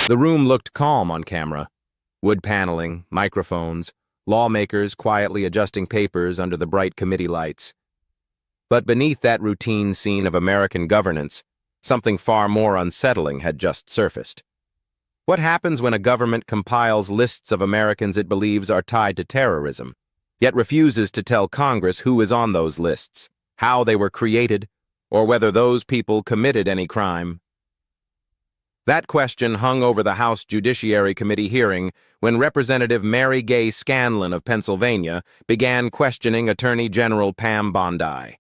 The room looked calm on camera. Wood paneling, microphones, lawmakers quietly adjusting papers under the bright committee lights. But beneath that routine scene of American governance, something far more unsettling had just surfaced. What happens when a government compiles lists of Americans it believes are tied to terrorism, yet refuses to tell Congress who is on those lists, how they were created, or whether those people committed any crime? That question hung over the House Judiciary Committee hearing when Representative Mary Gay Scanlon of Pennsylvania began questioning Attorney General Pam Bondi.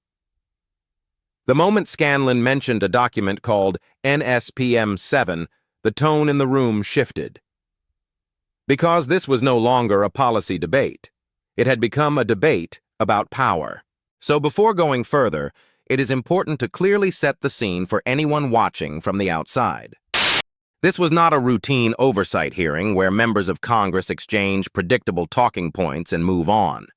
The moment Scanlon mentioned a document called NSPM 7, the tone in the room shifted. Because this was no longer a policy debate. It had become a debate about power. So before going further, it is important to clearly set the scene for anyone watching from the outside. This was not a routine oversight hearing where members of Congress exchange predictable talking points and move on.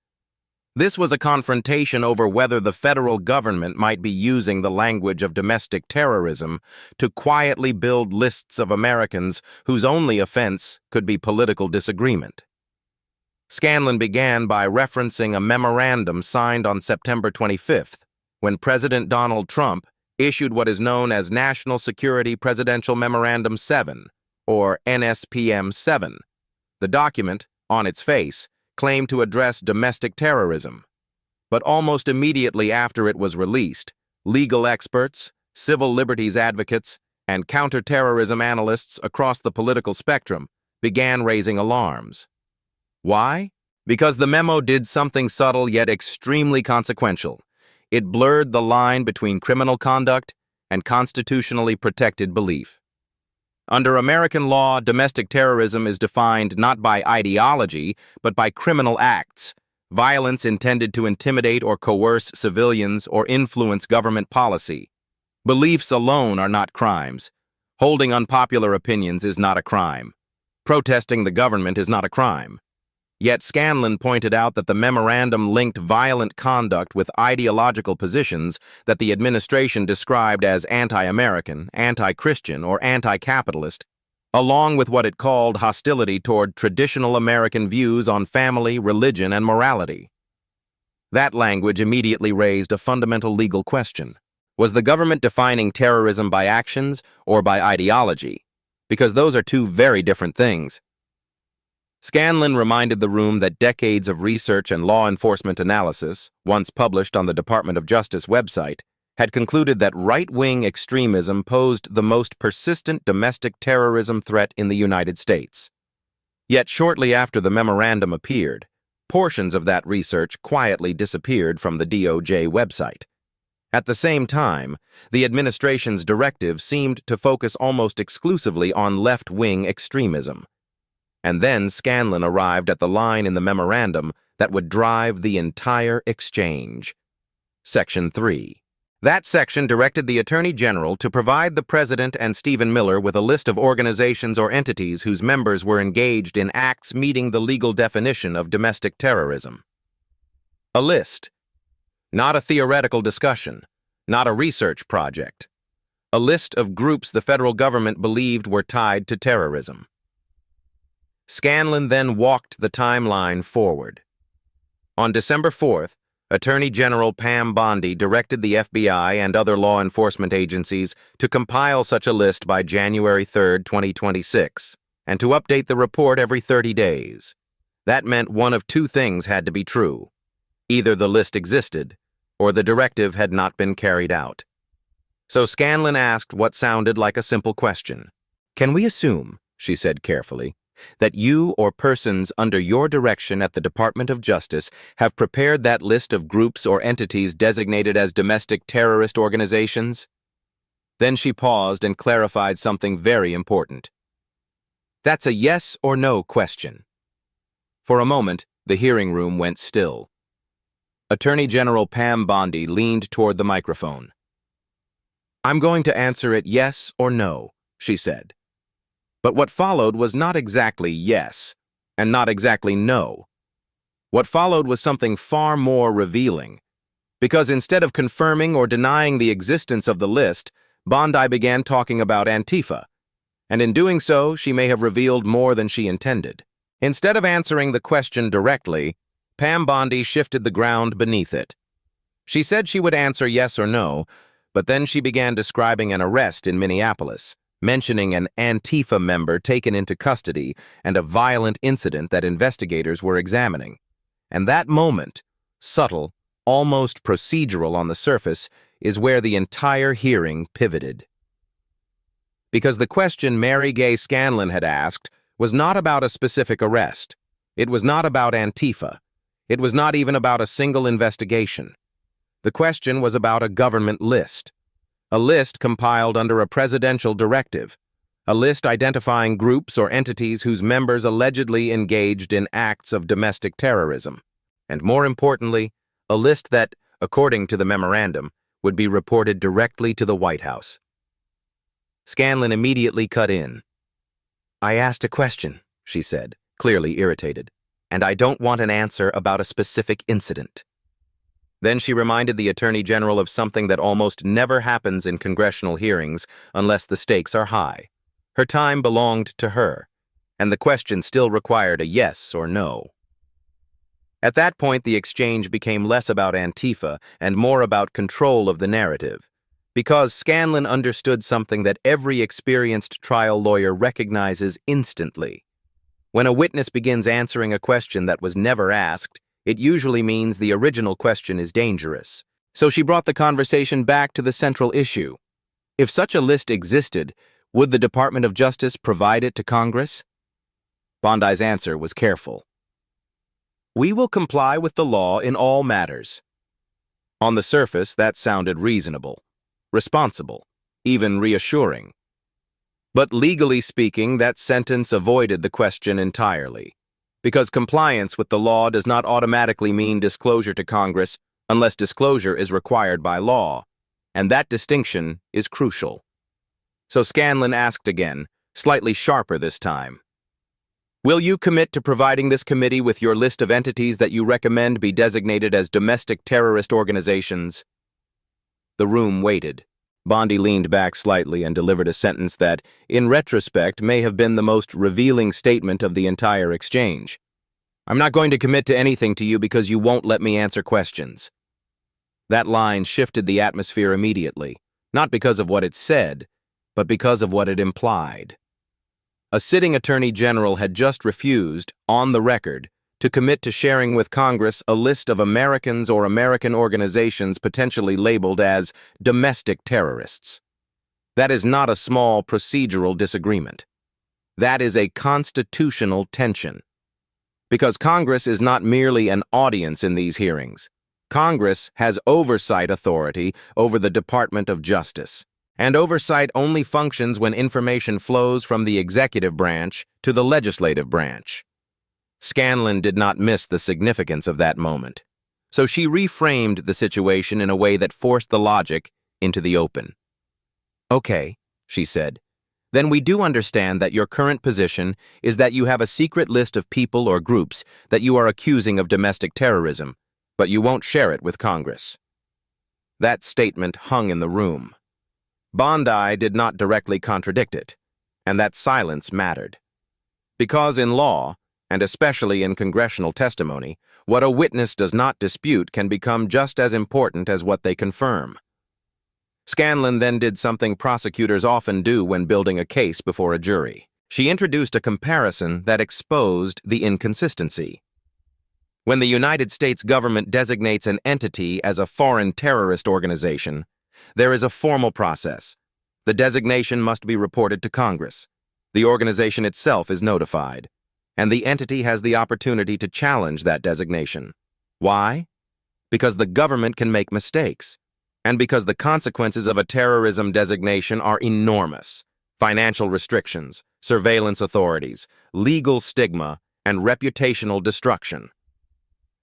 This was a confrontation over whether the federal government might be using the language of domestic terrorism to quietly build lists of Americans whose only offense could be political disagreement. Scanlon began by referencing a memorandum signed on September 25th, when President Donald Trump issued what is known as National Security Presidential Memorandum 7, or NSPM 7. The document, on its face, claimed to address domestic terrorism. But almost immediately after it was released, legal experts, civil liberties advocates, and counterterrorism analysts across the political spectrum began raising alarms. Why? Because the memo did something subtle yet extremely consequential. It blurred the line between criminal conduct and constitutionally protected belief. Under American law, domestic terrorism is defined not by ideology, but by criminal acts, violence intended to intimidate or coerce civilians or influence government policy. Beliefs alone are not crimes. Holding unpopular opinions is not a crime. Protesting the government is not a crime. Yet Scanlon pointed out that the memorandum linked violent conduct with ideological positions that the administration described as anti-American, anti-Christian, or anti-capitalist, along with what it called hostility toward traditional American views on family, religion, and morality. That language immediately raised a fundamental legal question. Was the government defining terrorism by actions or by ideology? Because those are two very different things. Scanlon reminded the room that decades of research and law enforcement analysis, once published on the Department of Justice website, had concluded that right-wing extremism posed the most persistent domestic terrorism threat in the United States. Yet shortly after the memorandum appeared, portions of that research quietly disappeared from the DOJ website. At the same time, the administration's directive seemed to focus almost exclusively on left-wing extremism. And then Scanlon arrived at the line in the memorandum that would drive the entire exchange. Section 3. That section directed the Attorney General to provide the President and Stephen Miller with a list of organizations or entities whose members were engaged in acts meeting the legal definition of domestic terrorism. A list. Not a theoretical discussion, not a research project. A list of groups the federal government believed were tied to terrorism. Scanlon then walked the timeline forward. On December 4th, Attorney General Pam Bondi directed the FBI and other law enforcement agencies to compile such a list by January 3, 2026, and to update the report every 30 days. That meant one of two things had to be true. Either the list existed, or the directive had not been carried out. So Scanlon asked what sounded like a simple question. "Can we assume," she said carefully, "that you or persons under your direction at the Department of Justice have prepared that list of groups or entities designated as domestic terrorist organizations?" Then she paused and clarified something very important. "That's a yes or no question." For a moment, the hearing room went still. Attorney General Pam Bondi leaned toward the microphone. "I'm going to answer it yes or no," she said. But what followed was not exactly yes, and not exactly no. What followed was something far more revealing, because instead of confirming or denying the existence of the list, Bondi began talking about Antifa. And in doing so, she may have revealed more than she intended. Instead of answering the question directly, Pam Bondi shifted the ground beneath it. She said she would answer yes or no, but then she began describing an arrest in Minneapolis, mentioning an Antifa member taken into custody and a violent incident that investigators were examining. And that moment, subtle, almost procedural on the surface, is where the entire hearing pivoted. Because the question Mary Gay Scanlon had asked was not about a specific arrest. It was not about Antifa. It was not even about a single investigation. The question was about a government list. A list compiled under a presidential directive. A list identifying groups or entities whose members allegedly engaged in acts of domestic terrorism. And more importantly, a list that, according to the memorandum, would be reported directly to the White House. Scanlon immediately cut in. "I asked a question," she said, clearly irritated, "and I don't want an answer about a specific incident." Then she reminded the Attorney General of something that almost never happens in congressional hearings unless the stakes are high. Her time belonged to her, and the question still required a yes or no. At that point, the exchange became less about Antifa and more about control of the narrative, because Scanlon understood something that every experienced trial lawyer recognizes instantly. When a witness begins answering a question that was never asked, it usually means the original question is dangerous. So she brought the conversation back to the central issue. If such a list existed, would the Department of Justice provide it to Congress? Bondi's answer was careful. "We will comply with the law in all matters." On the surface, that sounded reasonable, responsible, even reassuring. But legally speaking, that sentence avoided the question entirely, because compliance with the law does not automatically mean disclosure to Congress unless disclosure is required by law, and that distinction is crucial. So Scanlon asked again, slightly sharper this time. "Will you commit to providing this committee with your list of entities that you recommend be designated as domestic terrorist organizations?" The room waited. Bondi leaned back slightly and delivered a sentence that, in retrospect, may have been the most revealing statement of the entire exchange. "I'm not going to commit to anything to you because you won't let me answer questions." That line shifted the atmosphere immediately, not because of what it said, but because of what it implied. A sitting attorney general had just refused, on the record, to commit to sharing with Congress a list of Americans or American organizations potentially labeled as domestic terrorists. That is not a small procedural disagreement. That is a constitutional tension. Because Congress is not merely an audience in these hearings. Congress has oversight authority over the Department of Justice. And oversight only functions when information flows from the executive branch to the legislative branch. Scanlon did not miss the significance of that moment, so she reframed the situation in a way that forced the logic into the open. "Okay," she said, "then we do understand that your current position is that you have a secret list of people or groups that you are accusing of domestic terrorism, but you won't share it with Congress." That statement hung in the room. Bondi did not directly contradict it, and that silence mattered. Because in law, and especially in congressional testimony, what a witness does not dispute can become just as important as what they confirm. Scanlon then did something prosecutors often do when building a case before a jury. She introduced a comparison that exposed the inconsistency. When the United States government designates an entity as a foreign terrorist organization, there is a formal process. The designation must be reported to Congress. The organization itself is notified, and the entity has the opportunity to challenge that designation. Why? Because the government can make mistakes, and because the consequences of a terrorism designation are enormous. Financial restrictions, surveillance authorities, legal stigma, and reputational destruction.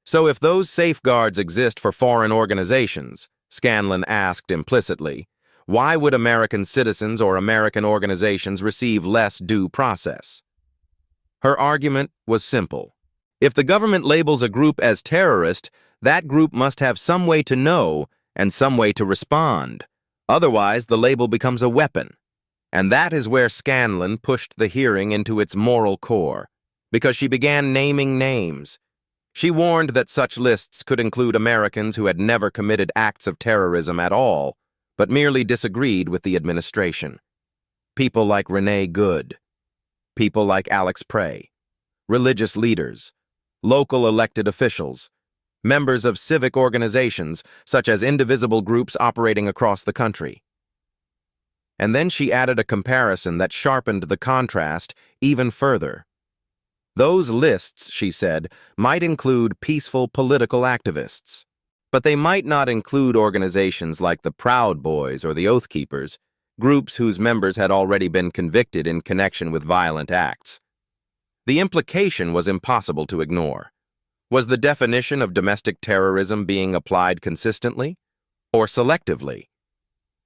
So if those safeguards exist for foreign organizations, Scanlon asked implicitly, why would American citizens or American organizations receive less due process? Her argument was simple. If the government labels a group as terrorist, that group must have some way to know and some way to respond. Otherwise, the label becomes a weapon. And that is where Scanlon pushed the hearing into its moral core, because she began naming names. She warned that such lists could include Americans who had never committed acts of terrorism at all, but merely disagreed with the administration. People like Renee Good, people like Alex Prey, religious leaders, local elected officials, members of civic organizations such as indivisible groups operating across the country. And then she added a comparison that sharpened the contrast even further. Those lists, she said, might include peaceful political activists, but they might not include organizations like the Proud Boys or the Oath Keepers, groups whose members had already been convicted in connection with violent acts. The implication was impossible to ignore. Was the definition of domestic terrorism being applied consistently or selectively?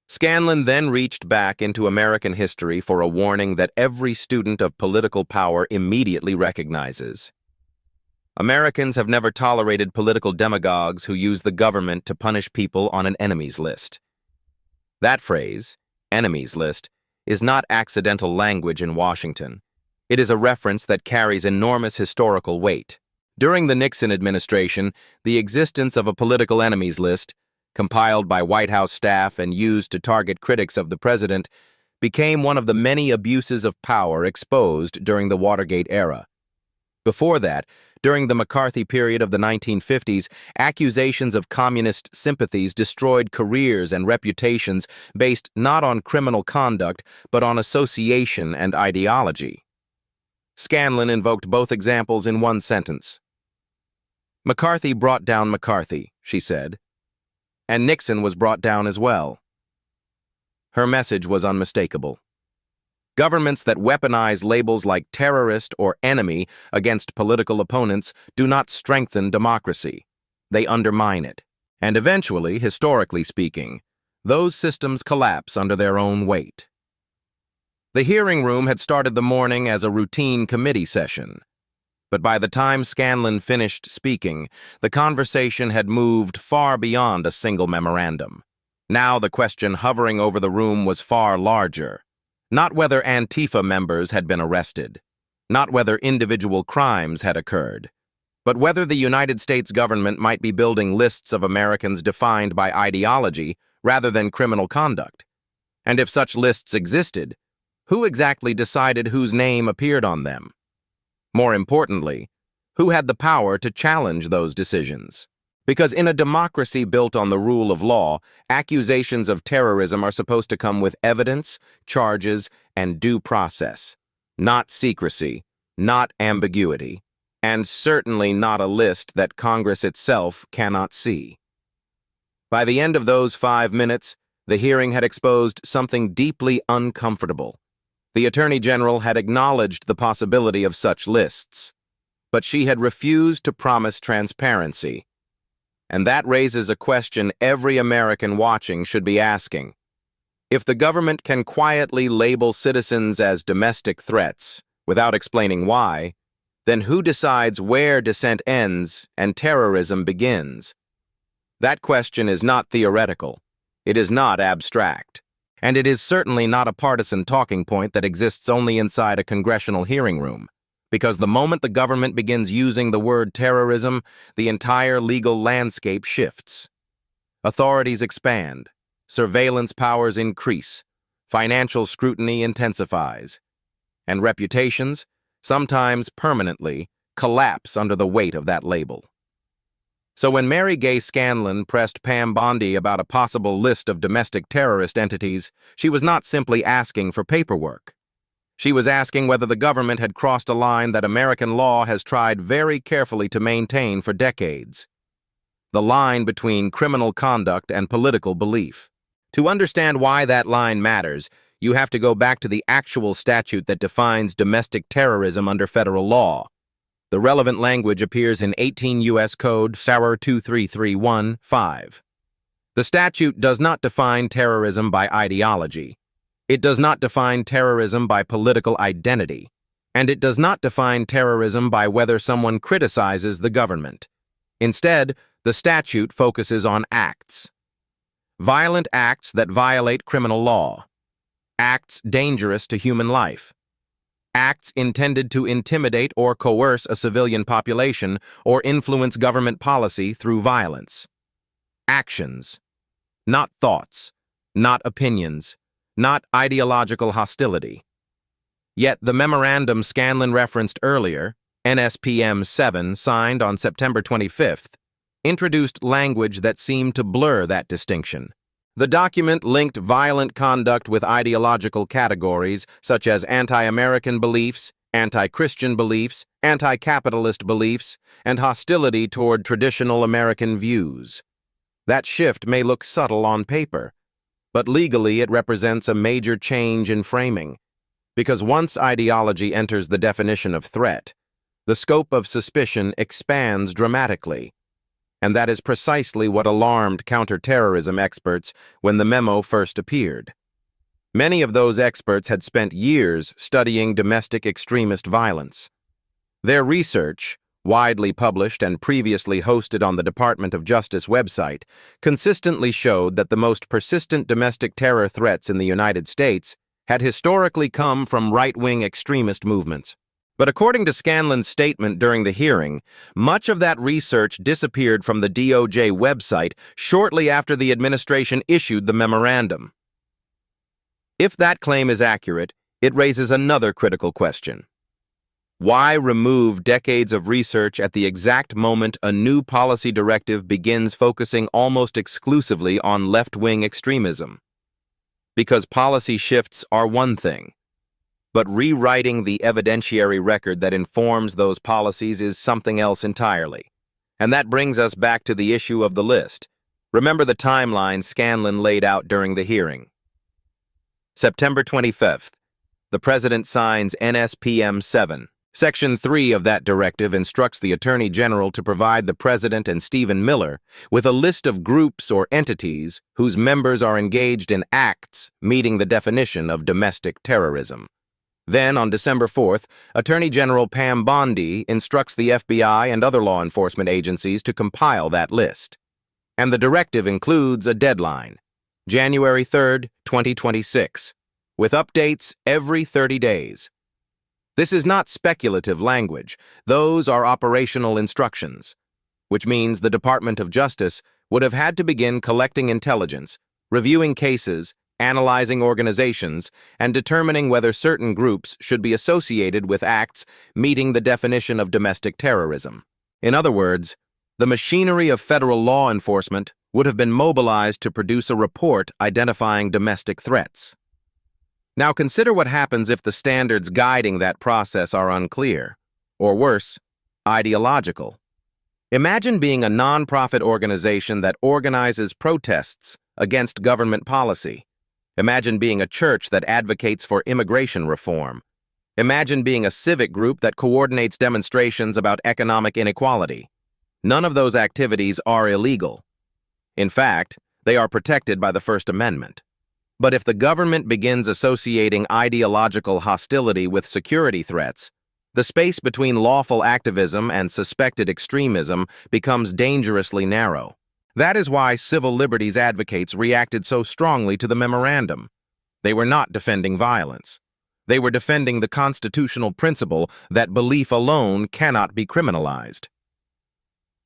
Scanlon then reached back into American history for a warning that every student of political power immediately recognizes. Americans have never tolerated political demagogues who use the government to punish people on an enemies list. That phrase, enemies list, is not accidental language in Washington. It is a reference that carries enormous historical weight. During the Nixon administration, the existence of a political enemies list, compiled by White House staff and used to target critics of the president, became one of the many abuses of power exposed during the Watergate era. Before that, during the McCarthy period of the 1950s, accusations of communist sympathies destroyed careers and reputations based not on criminal conduct, but on association and ideology. Scanlon invoked both examples in one sentence. McCarthy brought down McCarthy, she said, and Nixon was brought down as well. Her message was unmistakable. Governments that weaponize labels like terrorist or enemy against political opponents do not strengthen democracy. They undermine it. And eventually, historically speaking, those systems collapse under their own weight. The hearing room had started the morning as a routine committee session. But by the time Scanlon finished speaking, the conversation had moved far beyond a single memorandum. Now the question hovering over the room was far larger. Not whether Antifa members had been arrested, not whether individual crimes had occurred, but whether the United States government might be building lists of Americans defined by ideology rather than criminal conduct. And if such lists existed, who exactly decided whose name appeared on them? More importantly, who had the power to challenge those decisions? Because in a democracy built on the rule of law, accusations of terrorism are supposed to come with evidence, charges, and due process. Not secrecy, not ambiguity, and certainly not a list that Congress itself cannot see. By the end of those 5 minutes, the hearing had exposed something deeply uncomfortable. The Attorney General had acknowledged the possibility of such lists, but she had refused to promise transparency. And that raises a question every American watching should be asking. If the government can quietly label citizens as domestic threats without explaining why, then who decides where dissent ends and terrorism begins? That question is not theoretical. It is not abstract. And it is certainly not a partisan talking point that exists only inside a congressional hearing room. Because the moment the government begins using the word terrorism, the entire legal landscape shifts. Authorities expand, surveillance powers increase, financial scrutiny intensifies, and reputations, sometimes permanently, collapse under the weight of that label. So when Gay Scanlon pressed Pam Bondi about a possible list of domestic terrorist entities, she was not simply asking for paperwork. She was asking whether the government had crossed a line that American law has tried very carefully to maintain for decades. The line between criminal conduct and political belief. To understand why that line matters, you have to go back to the actual statute that defines domestic terrorism under federal law. The relevant language appears in 18 U.S. Code SAR 23315. The statute does not define terrorism by ideology. It does not define terrorism by political identity. And it does not define terrorism by whether someone criticizes the government. Instead, the statute focuses on acts. Violent acts that violate criminal law. acts dangerous to human life, acts intended to intimidate or coerce a civilian population or influence government policy through violence. Actions, not thoughts, not opinions, not ideological hostility. Yet the memorandum Scanlon referenced earlier, NSPM 7, signed on September 25th, introduced language that seemed to blur that distinction. The document linked violent conduct with ideological categories such as anti-American beliefs, anti-Christian beliefs, anti-capitalist beliefs, and hostility toward traditional American views. That shift may look subtle on paper, but legally it represents a major change in framing, because once ideology enters the definition of threat, the scope of suspicion expands dramatically. And that is precisely what alarmed counterterrorism experts when the memo first appeared. Many of those experts had spent years studying domestic extremist violence. Their research, widely published and previously hosted on the Department of Justice website, consistently showed that the most persistent domestic terror threats in the United States had historically come from right-wing extremist movements. But according to Scanlon's statement during the hearing, much of that research disappeared from the DOJ website shortly after the administration issued the memorandum. If that claim is accurate, it raises another critical question. Why remove decades of research at the exact moment a new policy directive begins focusing almost exclusively on left-wing extremism? Because policy shifts are one thing, but rewriting the evidentiary record that informs those policies is something else entirely. And that brings us back to the issue of the list. Remember the timeline Scanlon laid out during the hearing. September 25th, the President signs NSPM 7. Section 3 of that directive instructs the Attorney General to provide the President and Stephen Miller with a list of groups or entities whose members are engaged in acts meeting the definition of domestic terrorism. Then, on December 4th, Attorney General Pam Bondi instructs the FBI and other law enforcement agencies to compile that list. And the directive includes a deadline, January 3rd, 2026, with updates every 30 days. This is not speculative language. Those are operational instructions, which means the Department of Justice would have had to begin collecting intelligence, reviewing cases, analyzing organizations, and determining whether certain groups should be associated with acts meeting the definition of domestic terrorism. In other words, the machinery of federal law enforcement would have been mobilized to produce a report identifying domestic threats. Now consider what happens if the standards guiding that process are unclear, or worse, ideological. Imagine being a nonprofit organization that organizes protests against government policy. Imagine being a church that advocates for immigration reform. Imagine being a civic group that coordinates demonstrations about economic inequality. None of those activities are illegal. In fact, they are protected by the First Amendment. But if the government begins associating ideological hostility with security threats, the space between lawful activism and suspected extremism becomes dangerously narrow. That is why civil liberties advocates reacted so strongly to the memorandum. They were not defending violence. They were defending the constitutional principle that belief alone cannot be criminalized.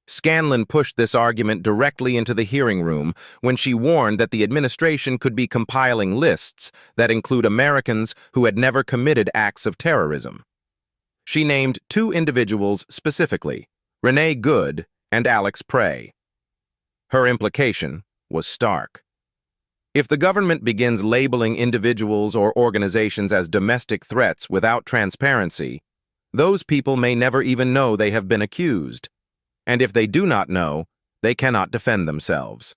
Scanlon pushed this argument directly into the hearing room when she warned that the administration could be compiling lists that include Americans who had never committed acts of terrorism. She named two individuals specifically, Renee Good and Alex Prey. Her implication was stark. If the government begins labeling individuals or organizations as domestic threats without transparency, those people may never even know they have been accused. And if they do not know, they cannot defend themselves.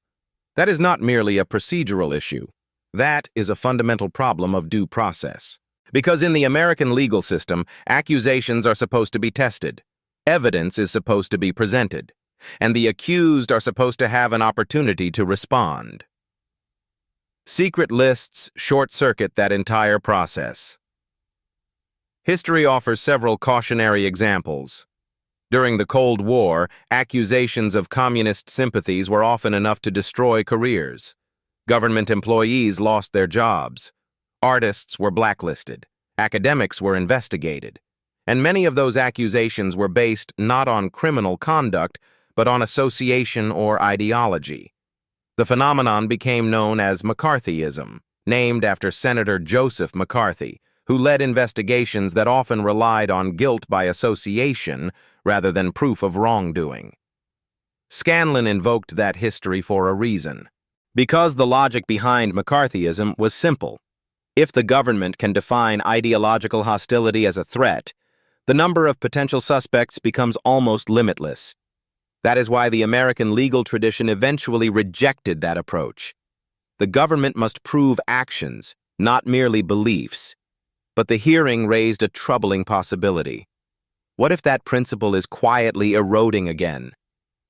That is not merely a procedural issue. That is a fundamental problem of due process. Because in the American legal system, accusations are supposed to be tested. Evidence is supposed to be presented. And the accused are supposed to have an opportunity to respond. Secret lists short-circuit that entire process. History offers several cautionary examples. During the Cold War, accusations of communist sympathies were often enough to destroy careers. Government employees lost their jobs. Artists were blacklisted. Academics were investigated. And many of those accusations were based not on criminal conduct, but on association or ideology. The phenomenon became known as McCarthyism, named after Senator Joseph McCarthy, who led investigations that often relied on guilt by association rather than proof of wrongdoing. Scanlon invoked that history for a reason. Because the logic behind McCarthyism was simple. If the government can define ideological hostility as a threat, the number of potential suspects becomes almost limitless. That is why the American legal tradition eventually rejected that approach. The government must prove actions, not merely beliefs. But the hearing raised a troubling possibility. What if that principle is quietly eroding again?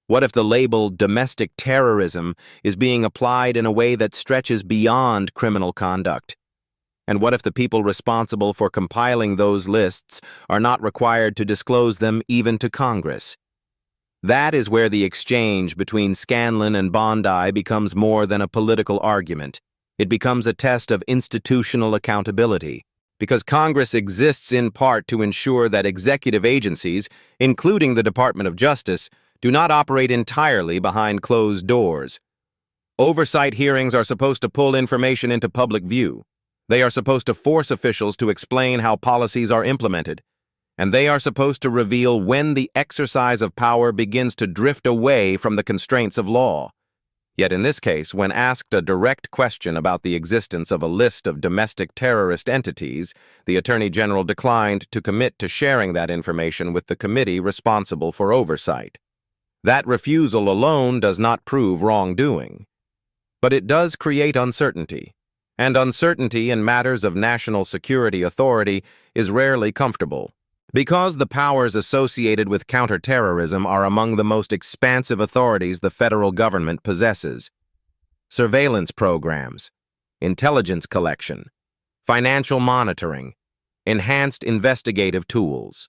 What if the label domestic terrorism is being applied in a way that stretches beyond criminal conduct? And what if the people responsible for compiling those lists are not required to disclose them even to Congress? That is where the exchange between Scanlon and Bondi becomes more than a political argument. It becomes a test of institutional accountability, because Congress exists in part to ensure that executive agencies, including the Department of Justice, do not operate entirely behind closed doors. Oversight hearings are supposed to pull information into public view. They are supposed to force officials to explain how policies are implemented. And they are supposed to reveal when the exercise of power begins to drift away from the constraints of law. Yet in this case, when asked a direct question about the existence of a list of domestic terrorist entities, the Attorney General declined to commit to sharing that information with the committee responsible for oversight. That refusal alone does not prove wrongdoing. But it does create uncertainty. And uncertainty in matters of national security authority is rarely comfortable. Because the powers associated with counterterrorism are among the most expansive authorities the federal government possesses. Surveillance programs, intelligence collection, financial monitoring, enhanced investigative tools.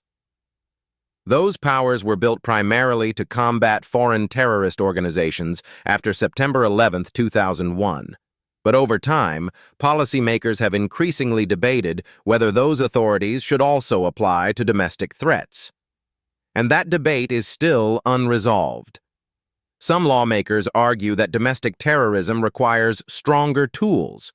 Those powers were built primarily to combat foreign terrorist organizations after September 11, 2001. But over time, policymakers have increasingly debated whether those authorities should also apply to domestic threats. And that debate is still unresolved. Some lawmakers argue that domestic terrorism requires stronger tools.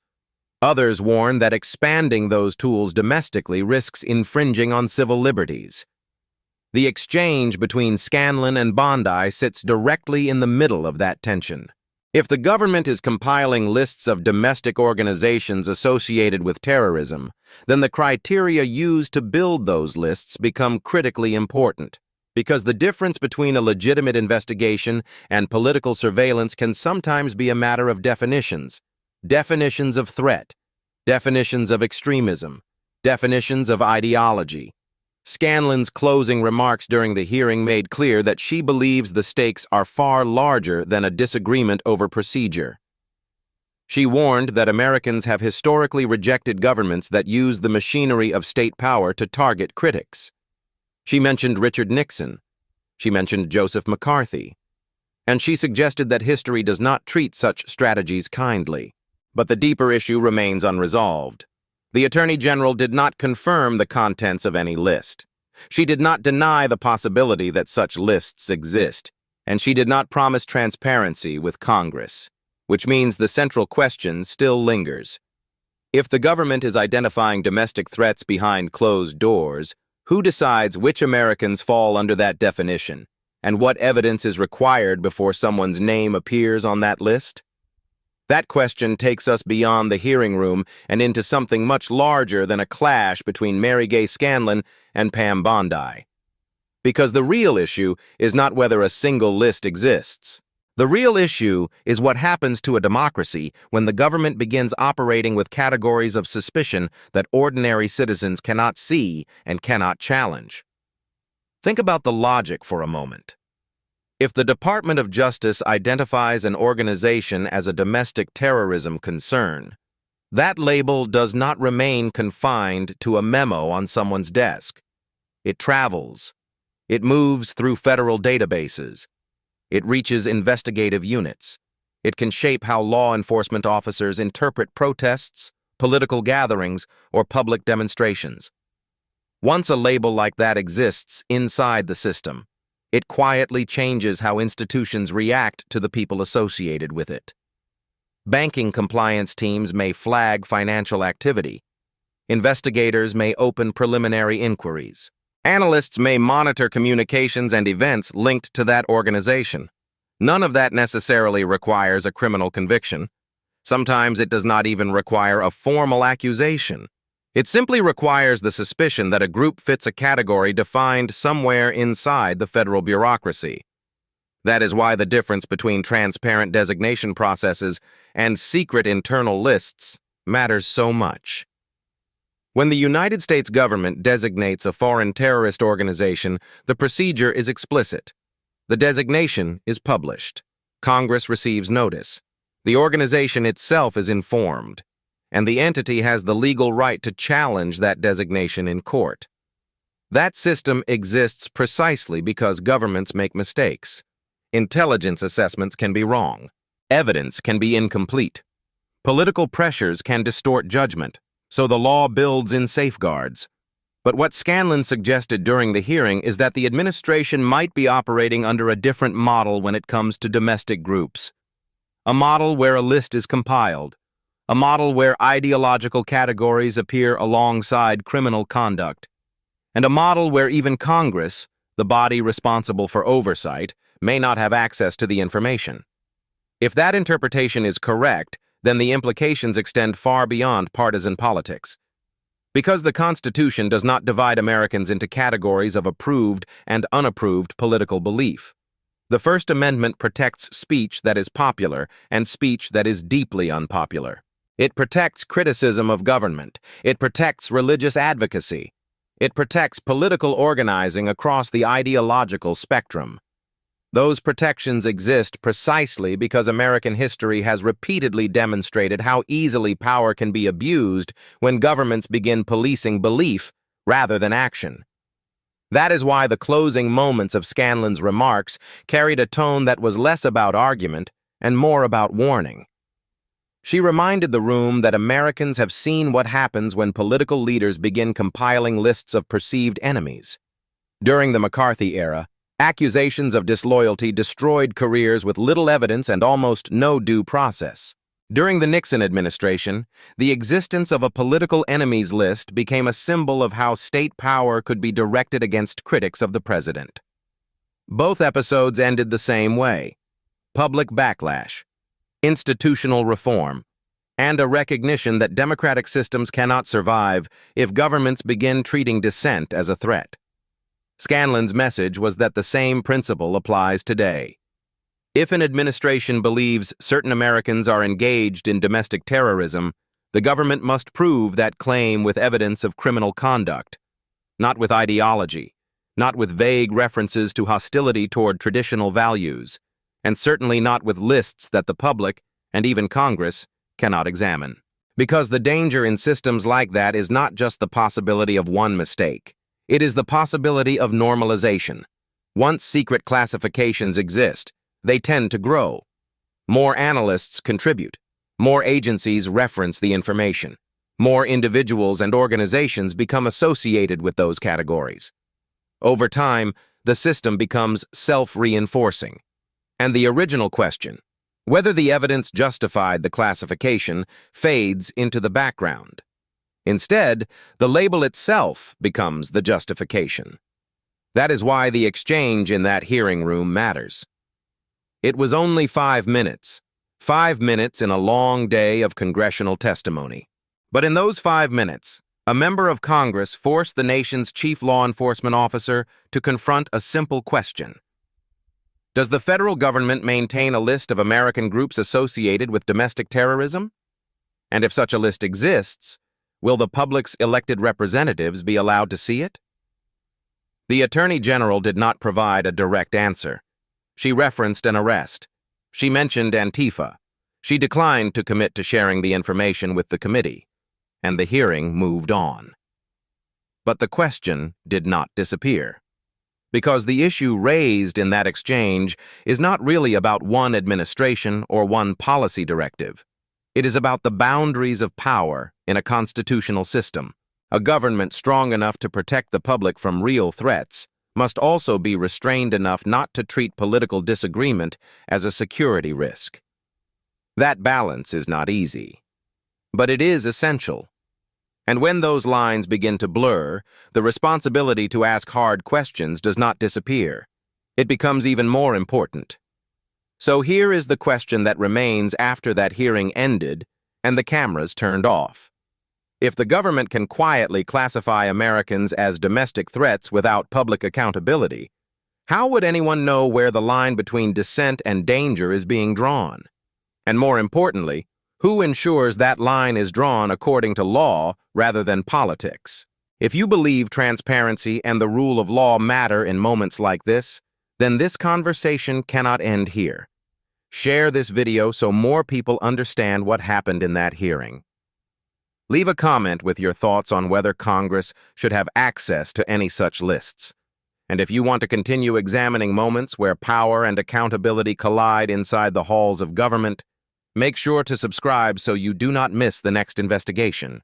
Others warn that expanding those tools domestically risks infringing on civil liberties. The exchange between Scanlon and Bondi sits directly in the middle of that tension. If the government is compiling lists of domestic organizations associated with terrorism, then the criteria used to build those lists become critically important, because the difference between a legitimate investigation and political surveillance can sometimes be a matter of definitions. Definitions of threat, definitions of extremism, definitions of ideology. Scanlon's closing remarks during the hearing made clear that she believes the stakes are far larger than a disagreement over procedure. She warned that Americans have historically rejected governments that use the machinery of state power to target critics. She mentioned Richard Nixon. She mentioned Joseph McCarthy. And she suggested that history does not treat such strategies kindly. But the deeper issue remains unresolved. The Attorney General did not confirm the contents of any list. She did not deny the possibility that such lists exist, and she did not promise transparency with Congress, which means the central question still lingers. If the government is identifying domestic threats behind closed doors, who decides which Americans fall under that definition, and what evidence is required before someone's name appears on that list? That question takes us beyond the hearing room and into something much larger than a clash between Gay Scanlon and Pam Bondi. Because the real issue is not whether a single list exists. The real issue is what happens to a democracy when the government begins operating with categories of suspicion that ordinary citizens cannot see and cannot challenge. Think about the logic for a moment. If the Department of Justice identifies an organization as a domestic terrorism concern, that label does not remain confined to a memo on someone's desk. It travels. It moves through federal databases. It reaches investigative units. It can shape how law enforcement officers interpret protests, political gatherings, or public demonstrations. Once a label like that exists inside the system, it quietly changes how institutions react to the people associated with it. Banking compliance teams may flag financial activity. Investigators may open preliminary inquiries. Analysts may monitor communications and events linked to that organization. None of that necessarily requires a criminal conviction. Sometimes it does not even require a formal accusation. It simply requires the suspicion that a group fits a category defined somewhere inside the federal bureaucracy. That is why the difference between transparent designation processes and secret internal lists matters so much. When the United States government designates a foreign terrorist organization, the procedure is explicit. The designation is published. Congress receives notice. The organization itself is informed, and the entity has the legal right to challenge that designation in court. That system exists precisely because governments make mistakes. Intelligence assessments can be wrong. Evidence can be incomplete. Political pressures can distort judgment, so the law builds in safeguards. But what Scanlon suggested during the hearing is that the administration might be operating under a different model when it comes to domestic groups. A model where a list is compiled. A model where ideological categories appear alongside criminal conduct. And a model where even Congress, the body responsible for oversight, may not have access to the information. If that interpretation is correct, then the implications extend far beyond partisan politics. Because the Constitution does not divide Americans into categories of approved and unapproved political belief. The First Amendment protects speech that is popular and speech that is deeply unpopular. It protects criticism of government. It protects religious advocacy. It protects political organizing across the ideological spectrum. Those protections exist precisely because American history has repeatedly demonstrated how easily power can be abused when governments begin policing belief rather than action. That is why the closing moments of Scanlon's remarks carried a tone that was less about argument and more about warning. She reminded the room that Americans have seen what happens when political leaders begin compiling lists of perceived enemies. During the McCarthy era, accusations of disloyalty destroyed careers with little evidence and almost no due process. During the Nixon administration, the existence of a political enemies list became a symbol of how state power could be directed against critics of the president. Both episodes ended the same way: public backlash, institutional reform, and a recognition that democratic systems cannot survive if governments begin treating dissent as a threat. Scanlon's message was that the same principle applies today. If an administration believes certain Americans are engaged in domestic terrorism, the government must prove that claim with evidence of criminal conduct, not with ideology, not with vague references to hostility toward traditional values, and certainly not with lists that the public, and even Congress, cannot examine. Because the danger in systems like that is not just the possibility of one mistake. It is the possibility of normalization. Once secret classifications exist, they tend to grow. More analysts contribute. More agencies reference the information. More individuals and organizations become associated with those categories. Over time, the system becomes self-reinforcing. And the original question, whether the evidence justified the classification, fades into the background. Instead, the label itself becomes the justification. That is why the exchange in that hearing room matters. It was only 5 minutes. 5 minutes in a long day of congressional testimony. But in those 5 minutes, a member of Congress forced the nation's chief law enforcement officer to confront a simple question. Does the federal government maintain a list of American groups associated with domestic terrorism? And if such a list exists, will the public's elected representatives be allowed to see it? The Attorney General did not provide a direct answer. She referenced an arrest. She mentioned Antifa. She declined to commit to sharing the information with the committee, and the hearing moved on. But the question did not disappear. Because the issue raised in that exchange is not really about one administration or one policy directive. It is about the boundaries of power in a constitutional system. A government strong enough to protect the public from real threats must also be restrained enough not to treat political disagreement as a security risk. That balance is not easy, but it is essential. And when those lines begin to blur, the responsibility to ask hard questions does not disappear. It becomes even more important. So here is the question that remains after that hearing ended and the cameras turned off. If the government can quietly classify Americans as domestic threats without public accountability, how would anyone know where the line between dissent and danger is being drawn? And more importantly, who ensures that line is drawn according to law rather than politics? If you believe transparency and the rule of law matter in moments like this, then this conversation cannot end here. Share this video so more people understand what happened in that hearing. Leave a comment with your thoughts on whether Congress should have access to any such lists. And if you want to continue examining moments where power and accountability collide inside the halls of government, make sure to subscribe so you do not miss the next investigation.